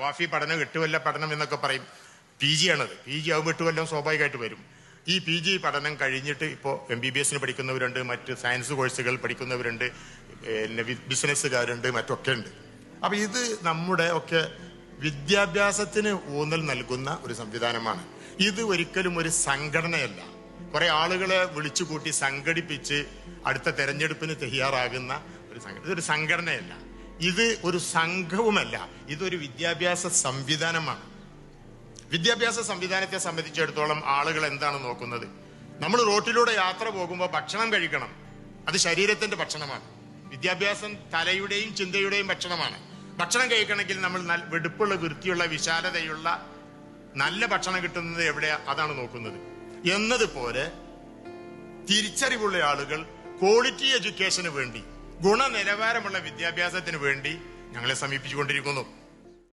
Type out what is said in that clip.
വാഫി പഠനം 8 കൊല്ലം പഠനം എന്നൊക്കെ പറയും. PG ആണത്. PG ആവുമ്പോൾ 8 കൊല്ലം സ്വാഭാവികമായിട്ട് വരും. ഈ PG പഠനം കഴിഞ്ഞിട്ട് ഇപ്പോൾ MBBS പഠിക്കുന്നവരുണ്ട്, മറ്റ് സയൻസ് കോഴ്സുകൾ പഠിക്കുന്നവരുണ്ട്, ബിസിനസ്സുകാരുണ്ട്, മറ്റൊക്കെ ഉണ്ട്. അപ്പൊ ഇത് നമ്മുടെ ഒക്കെ വിദ്യാഭ്യാസത്തിന് ഊന്നൽ നൽകുന്ന ഒരു സംവിധാനമാണ്. ഇത് ഒരിക്കലും ഒരു സംഘടനയല്ല. കുറെ ആളുകളെ വിളിച്ചുകൂട്ടി സംഘടിപ്പിച്ച് അടുത്ത തെരഞ്ഞെടുപ്പിന് തയ്യാറാകുന്ന ഇതൊരു സംഘടനയല്ല, ഇത് ഒരു സംഘവുമല്ല, ഇതൊരു വിദ്യാഭ്യാസ സംവിധാനമാണ്. വിദ്യാഭ്യാസ സംവിധാനത്തെ സംബന്ധിച്ചിടത്തോളം ആളുകൾ എന്താണ് നോക്കുന്നത്? നമ്മൾ റോട്ടിലൂടെ യാത്ര പോകുമ്പോൾ ഭക്ഷണം കഴിക്കണം, അത് ശരീരത്തിന്റെ ഭക്ഷണമാണ്. വിദ്യാഭ്യാസം തലയുടെയും ചിന്തയുടെയും ഭക്ഷണമാണ്. ഭക്ഷണം കഴിക്കണമെങ്കിൽ നമ്മൾ വെടുപ്പുള്ള, വൃത്തിയുള്ള, വിശാലതയുള്ള നല്ല ഭക്ഷണം കിട്ടുന്നത് എവിടെയാ, അതാണ് നോക്കുന്നത്. എന്നതുപോലെ തിരിച്ചറിവുള്ള ആളുകൾ ക്വാളിറ്റി എഡ്യൂക്കേഷന് വേണ്ടി, ഗുണനിലവാരമുള്ള വിദ്യാഭ്യാസത്തിന് വേണ്ടി ഞങ്ങളെ സമീപിച്ചുകൊണ്ടിരിക്കുന്നു.